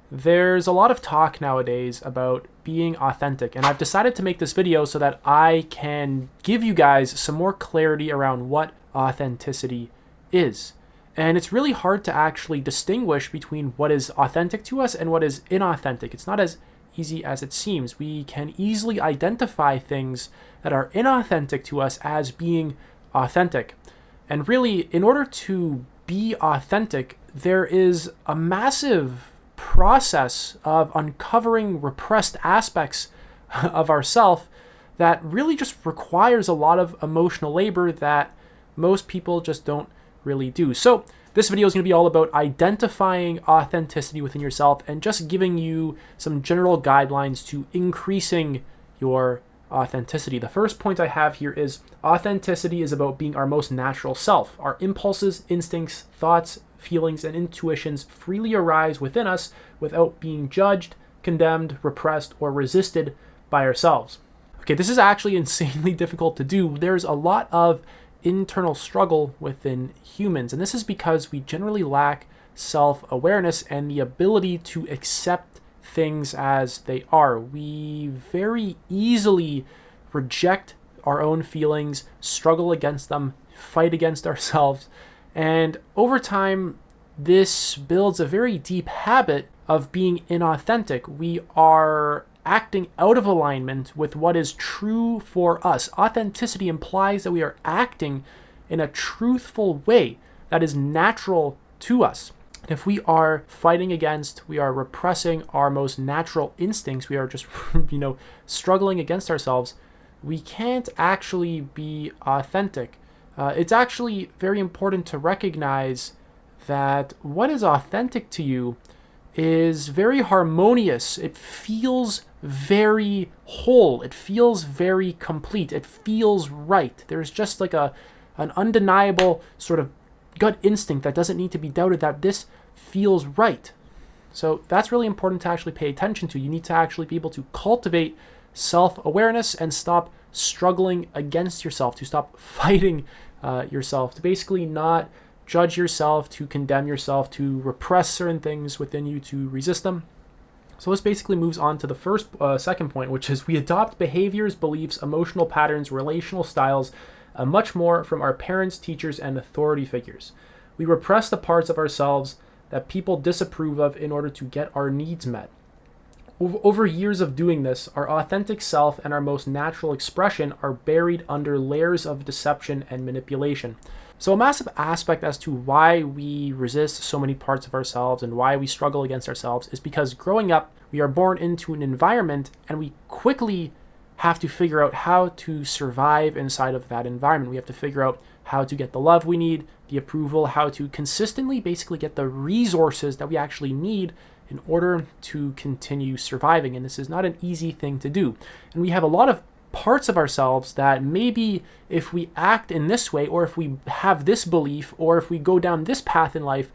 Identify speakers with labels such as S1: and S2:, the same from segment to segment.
S1: There's a lot of talk nowadays about being authentic, and I've decided to make this video so that I can give you guys some more clarity around what authenticity is. And it's really hard to actually distinguish between what is authentic to us and what is inauthentic. It's not as easy as it seems. We can easily identify things that are inauthentic to us as being authentic. And really, in order to be authentic, there is a massive process of uncovering repressed aspects of ourself that really just requires a lot of emotional labor that most people just don't really do. So this video is going to be all about identifying authenticity within yourself and just giving you some general guidelines to increasing your authenticity. The first point I have here is authenticity is about being our most natural self. Our impulses, instincts, thoughts, feelings, and intuitions freely arise within us without being judged, condemned, repressed, or resisted by ourselves. Okay, this is actually insanely difficult to do. There's a lot of internal struggle within humans, and this is because we generally lack self-awareness and the ability to accept things as they are. We very easily reject our own feelings, struggle against them, fight against ourselves, and over time, this builds a very deep habit of being inauthentic. We are acting out of alignment with what is true for us. Authenticity implies that we are acting in a truthful way that is natural to us. If we are fighting against, we are repressing our most natural instincts, we are just, struggling against ourselves, we can't actually be authentic. It's actually very important to recognize that what is authentic to you is very harmonious. It feels very whole. It feels very complete. It feels right. There's just like an undeniable sort of gut instinct that doesn't need to be doubted that this feels right. So that's really important to actually pay attention to. You need to actually be able to cultivate self-awareness and stop struggling against yourself, to stop fighting yourself, to basically not judge yourself, to condemn yourself, to repress certain things within you, to resist them. So this basically moves on to the second point, which is we adopt behaviors, beliefs, emotional patterns, relational styles, much more from our parents, teachers, and authority figures. We repress the parts of ourselves that people disapprove of in order to get our needs met. Over years of doing this, our authentic self and our most natural expression are buried under layers of deception and manipulation. So a massive aspect as to why we resist so many parts of ourselves and why we struggle against ourselves is because growing up, we are born into an environment and we quickly have to figure out how to survive inside of that environment. We have to figure out how to get the love we need, the approval, how to consistently basically get the resources that we actually need in order to continue surviving. And this is not an easy thing to do. And we have a lot of parts of ourselves that maybe if we act in this way, or if we have this belief, or if we go down this path in life,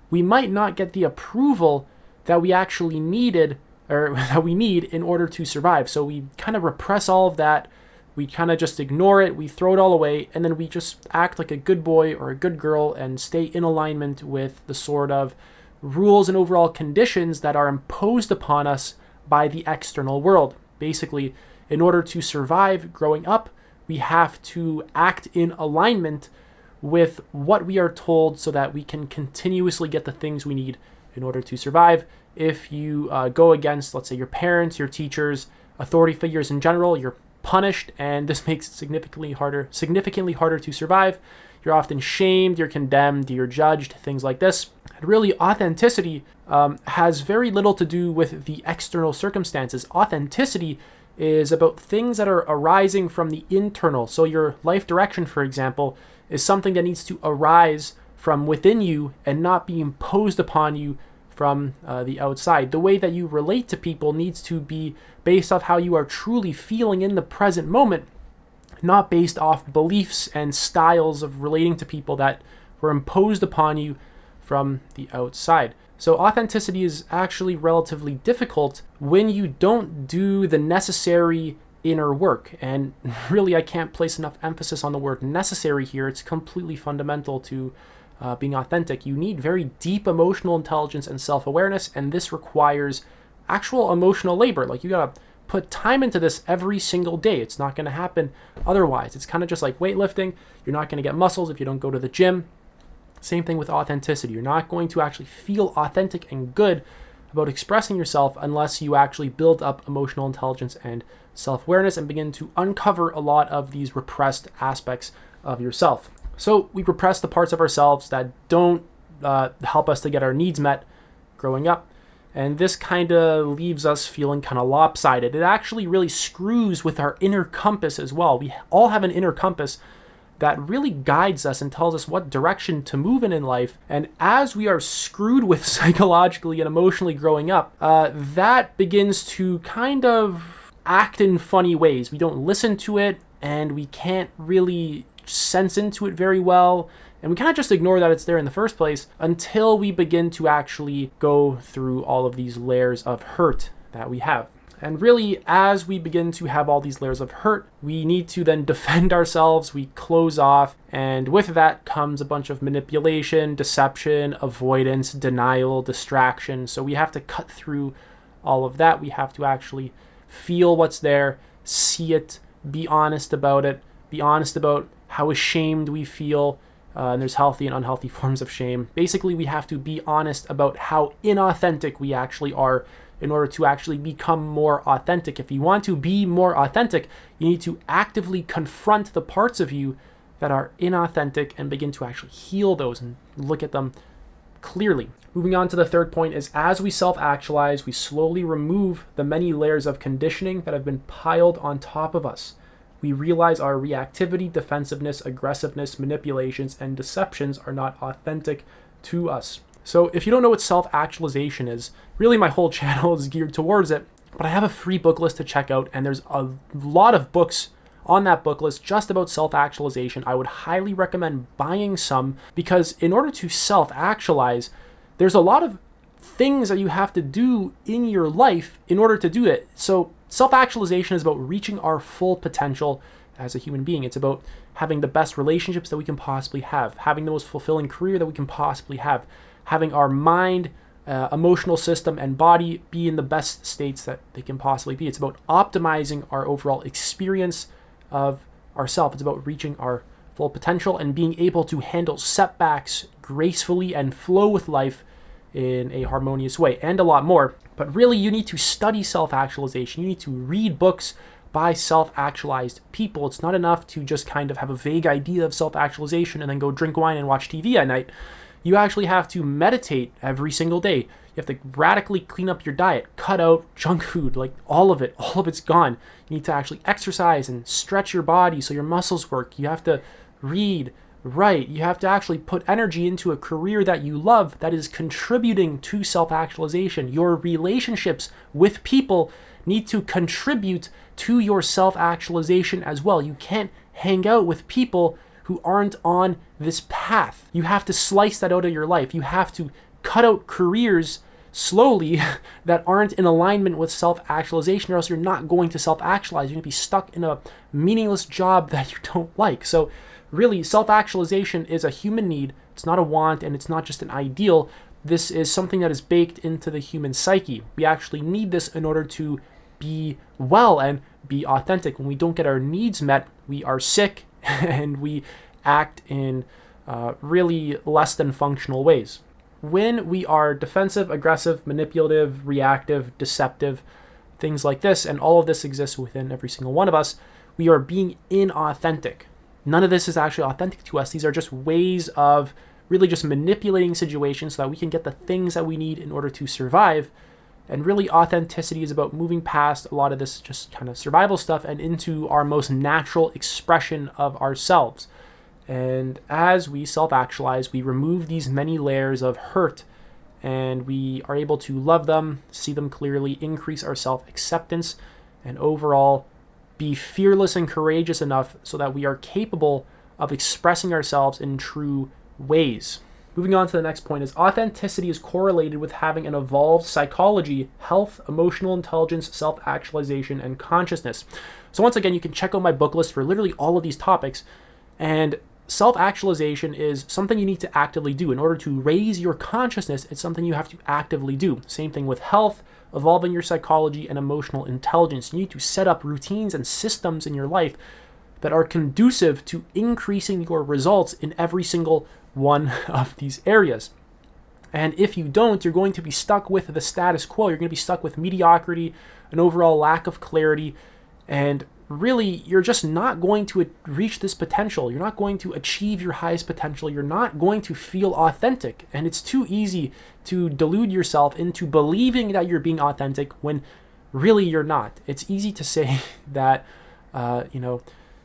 S1: we might not get the approval that we actually needed, or that we need in order to survive. So we kind of repress all of that. We kind of just ignore it. We throw it all away. And then we just act like a good boy or a good girl and stay in alignment with the sort of rules and overall conditions that are imposed upon us by the external world. Basically, in order to survive growing up, we have to act in alignment with what we are told so that we can continuously get the things we need in order to survive. If you go against, let's say, your parents, your teachers, authority figures in general, you're punished, and this makes it significantly harder to survive. You're often shamed, you're condemned, you're judged, things like this. And really, authenticity has very little to do with the external circumstances. Authenticity is about things that are arising from the internal. So your life direction, for example, is something that needs to arise from within you and not be imposed upon you from the outside. The way that you relate to people needs to be based off how you are truly feeling in the present moment, not based off beliefs and styles of relating to people that were imposed upon you from the outside. So authenticity is actually relatively difficult when you don't do the necessary inner work. And really, I can't place enough emphasis on the word necessary here. It's completely fundamental to being authentic, you need very deep emotional intelligence and self-awareness, and this requires actual emotional labor. Like, you gotta put time into this every single day. It's not gonna happen otherwise. It's kind of just like weightlifting. You're not gonna get muscles if you don't go to the gym. Same thing with authenticity. You're not going to actually feel authentic and good about expressing yourself unless you actually build up emotional intelligence and self-awareness and begin to uncover a lot of these repressed aspects of yourself. So we repress the parts of ourselves that don't help us to get our needs met growing up. And this kind of leaves us feeling kind of lopsided. It actually really screws with our inner compass as well. We all have an inner compass that really guides us and tells us what direction to move in life. And as we are screwed with psychologically and emotionally growing up, that begins to kind of act in funny ways. We don't listen to it, and we can't really sense into it very well. And we kind of just ignore that it's there in the first place until we begin to actually go through all of these layers of hurt that we have. And really, as we begin to have all these layers of hurt, we need to then defend ourselves, we close off, and with that comes a bunch of manipulation, deception, avoidance, denial, distraction. So we have to cut through all of that. We have to actually feel what's there, see it, be honest about it, be honest about how ashamed we feel. And there's healthy and unhealthy forms of shame. Basically, we have to be honest about how inauthentic we actually are in order to actually become more authentic. If you want to be more authentic, you need to actively confront the parts of you that are inauthentic and begin to actually heal those and look at them clearly. Moving on to the third point is, as we self-actualize, we slowly remove the many layers of conditioning that have been piled on top of us. We realize our reactivity, defensiveness, aggressiveness, manipulations, and deceptions are not authentic to us. So if you don't know what self-actualization is, really my whole channel is geared towards it, but I have a free book list to check out, and there's a lot of books on that book list just about self-actualization. I would highly recommend buying some, because in order to self-actualize, there's a lot of things that you have to do in your life in order to do it. So self-actualization is about reaching our full potential as a human being. It's about having the best relationships that we can possibly have, having the most fulfilling career that we can possibly have, having our mind, emotional system, and body be in the best states that they can possibly be. It's about optimizing our overall experience of ourselves. It's about reaching our full potential and being able to handle setbacks gracefully and flow with life in a harmonious way, and a lot more. But really, you need to study self-actualization. You need to read books by self-actualized people. It's not enough to just kind of have a vague idea of self-actualization and then go drink wine and watch TV at night. You actually have to meditate every single day. You have to radically clean up your diet, cut out junk food, like all of it's gone. You need to actually exercise and stretch your body so your muscles work. You have to read, write. You have to actually put energy into a career that you love that is contributing to self-actualization. Your relationships with people need to contribute to your self-actualization as well. You can't hang out with people who aren't on this path. You have to slice that out of your life. You have to cut out careers slowly that aren't in alignment with self-actualization, or else you're not going to self-actualize. You're going to be stuck in a meaningless job that you don't like. So really, self-actualization is a human need. It's not a want, and it's not just an ideal. This is something that is baked into the human psyche. We actually need this in order to be well and be authentic. When we don't get our needs met, we are sick and we act in really less than functional ways. When we are defensive, aggressive, manipulative, reactive, deceptive, things like this, and all of this exists within every single one of us, we are being inauthentic. None of this is actually authentic to us. These are just ways of really just manipulating situations so that we can get the things that we need in order to survive. And really, authenticity is about moving past a lot of this just kind of survival stuff and into our most natural expression of ourselves. And as we self-actualize, we remove these many layers of hurt, and we are able to love them, see them clearly, increase our self-acceptance, and overall be fearless and courageous enough so that we are capable of expressing ourselves in true ways. Moving on to the next point is, authenticity is correlated with having an evolved psychology, health, emotional intelligence, self-actualization, and consciousness. So once again, you can check out my book list for literally all of these topics. And self-actualization is something you need to actively do. In order to raise your consciousness, it's something you have to actively do. Same thing with health, evolving your psychology and emotional intelligence. You need to set up routines and systems in your life that are conducive to increasing your results in every single one of these areas. And if you don't, you're going to be stuck with the status quo. You're going to be stuck with mediocrity, an overall lack of clarity, and really, you're just not going to reach this potential. You're not going to achieve your highest potential. You're not going to feel authentic. And it's too easy to delude yourself into believing that you're being authentic when really you're not. It's easy to say that,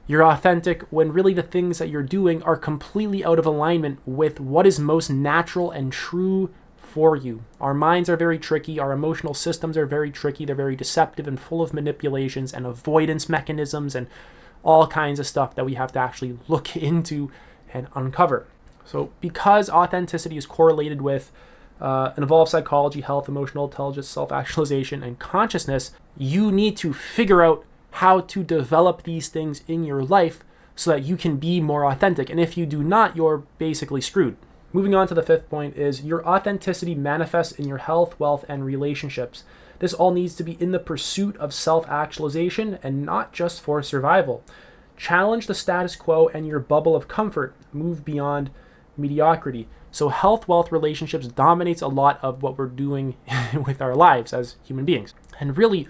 S1: you're authentic when really the things that you're doing are completely out of alignment with what is most natural and true for you. Our minds are very tricky. Our emotional systems are very tricky. They're very deceptive and full of manipulations and avoidance mechanisms and all kinds of stuff that we have to actually look into and uncover. So because authenticity is correlated with an evolved psychology, health, emotional intelligence, self-actualization, and consciousness, you need to figure out how to develop these things in your life so that you can be more authentic. And if you do not, you're basically screwed. Moving on to the fifth point is your authenticity manifests in your health, wealth, and relationships. This all needs to be in the pursuit of self-actualization and not just for survival. Challenge the status quo and your bubble of comfort. Move beyond mediocrity. So health, wealth, relationships dominates a lot of what we're doing with our lives as human beings. And really,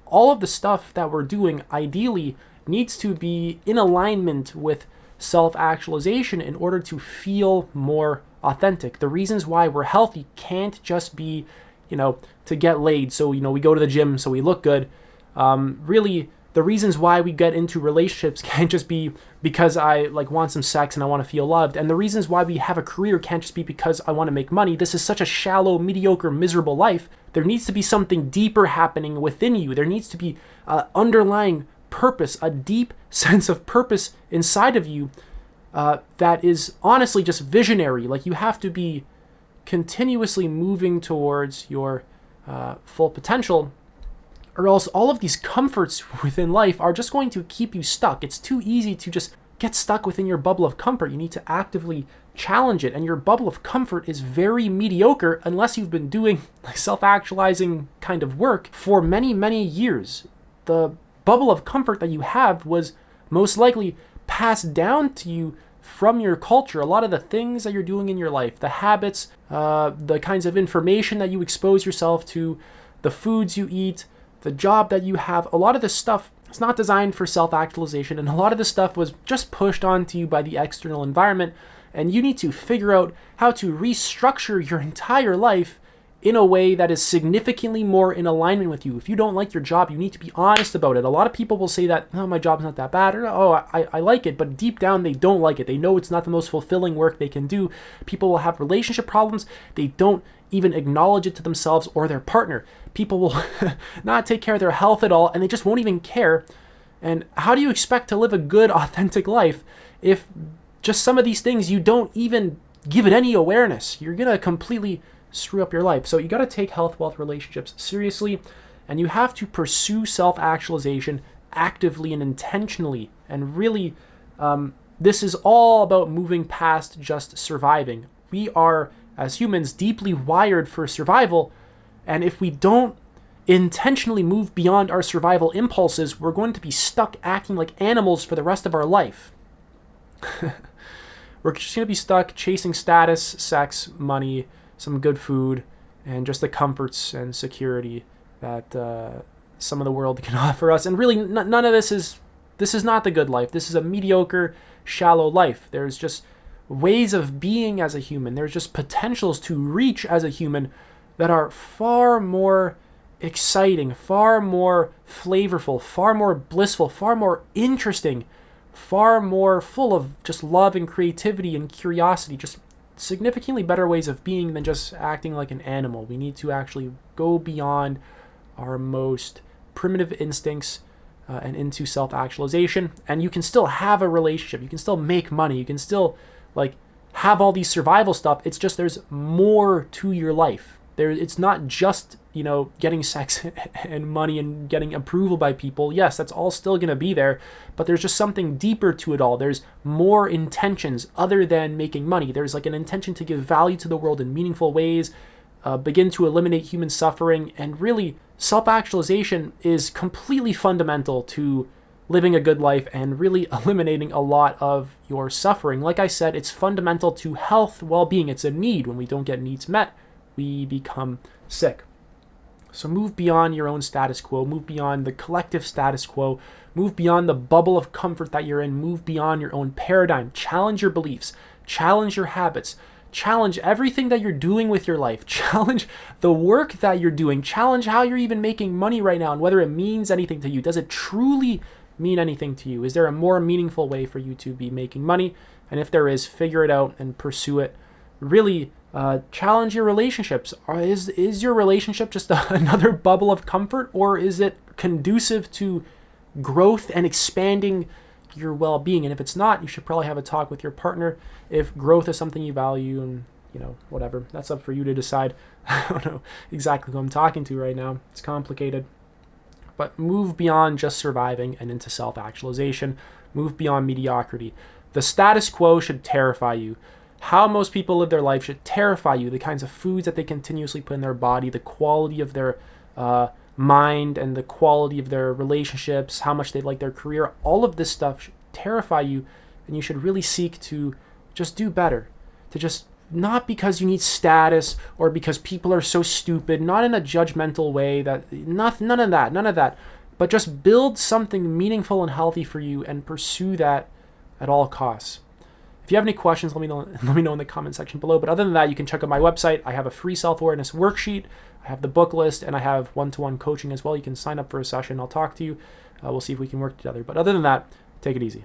S1: all of the stuff that we're doing ideally needs to be in alignment with self-actualization in order to feel more authentic. The reasons why we're healthy can't just be, to get laid. So, we go to the gym so we look good. Really, the reasons why we get into relationships can't just be because I want some sex and I want to feel loved. And the reasons why we have a career can't just be because I want to make money. This is such a shallow, mediocre, miserable life. There needs to be something deeper happening within you. There needs to be underlying purpose, a deep sense of purpose inside of you that is honestly just visionary. You have to be continuously moving towards your full potential, or else all of these comforts within life are just going to keep you stuck. It's too easy to just get stuck within your bubble of comfort. You need to actively challenge it, and your bubble of comfort is very mediocre unless you've been doing self-actualizing kind of work for many, many years. The bubble of comfort that you have was most likely passed down to you from your culture. A lot of the things that you're doing in your life, the habits, the kinds of information that you expose yourself to, the foods you eat, the job that you have, a lot of this stuff is not designed for self-actualization, and a lot of this stuff was just pushed onto you by the external environment, and you need to figure out how to restructure your entire life in a way that is significantly more in alignment with you. If you don't like your job, you need to be honest about it. A lot of people will say that, oh, my job's not that bad, or I like it, but deep down they don't like it. They know it's not the most fulfilling work they can do. People will have relationship problems. They don't even acknowledge it to themselves or their partner. People will not take care of their health at all, and they just won't even care. And how do you expect to live a good, authentic life if just some of these things you don't even give it any awareness? You're gonna completely screw up your life. So you got to take health, wealth, relationships seriously, and you have to pursue self-actualization actively and intentionally. And really, this is all about moving past just surviving. We are, as humans, deeply wired for survival, and if we don't intentionally move beyond our survival impulses, we're going to be stuck acting like animals for the rest of our life. We're just going to be stuck chasing status, sex, money, some good food, and just the comforts and security that some of the world can offer us. And really, none of this is not the good life. This is a mediocre, shallow life. There's just ways of being as a human. There's just potentials to reach as a human that are far more exciting, far more flavorful, far more blissful, far more interesting, far more full of just love and creativity and curiosity, just significantly better ways of being than just acting like an animal. We need to actually go beyond our most primitive instincts and into self-actualization. And you can still have a relationship. You can still make money. You can still have all these survival stuff. It's just there's more to your life. It's not just getting sex and money and getting approval by people. Yes, that's all still going to be there, but there's just something deeper to it all. There's more intentions other than making money. There's like an intention to give value to the world in meaningful ways, begin to eliminate human suffering, and really self-actualization is completely fundamental to living a good life and really eliminating a lot of your suffering. Like I said, it's fundamental to health, well-being. It's a need. When we don't get needs met, we become sick. So move beyond your own status quo, move beyond the collective status quo, move beyond the bubble of comfort that you're in, move beyond your own paradigm, challenge your beliefs, challenge your habits, challenge everything that you're doing with your life, challenge the work that you're doing, challenge how you're even making money right now and whether it means anything to you. Does it truly mean anything to you? Is there a more meaningful way for you to be making money? And if there is, figure it out and pursue it. Really challenge your relationships. Is your relationship just another bubble of comfort, or is it conducive to growth and expanding your well-being? And if it's not, you should probably have a talk with your partner if growth is something you value, and whatever. That's up for you to decide. I don't know exactly who I'm talking to right now. It's complicated. But move beyond just surviving and into self-actualization. Move beyond mediocrity. The status quo should terrify you. How most people live their life should terrify you. The kinds of foods that they continuously put in their body, the quality of their mind and the quality of their relationships, how much they like their career, all of this stuff should terrify you, and you should really seek to just do better. To just, not because you need status or because people are so stupid, not in a judgmental way, none of that, but just build something meaningful and healthy for you and pursue that at all costs. If you have any questions, let me know in the comment section below. But other than that, you can check out my website. I have a free self-awareness worksheet. I have the book list, and I have one-to-one coaching as well. You can sign up for a session. I'll talk to you. We'll see if we can work together. But other than that, take it easy.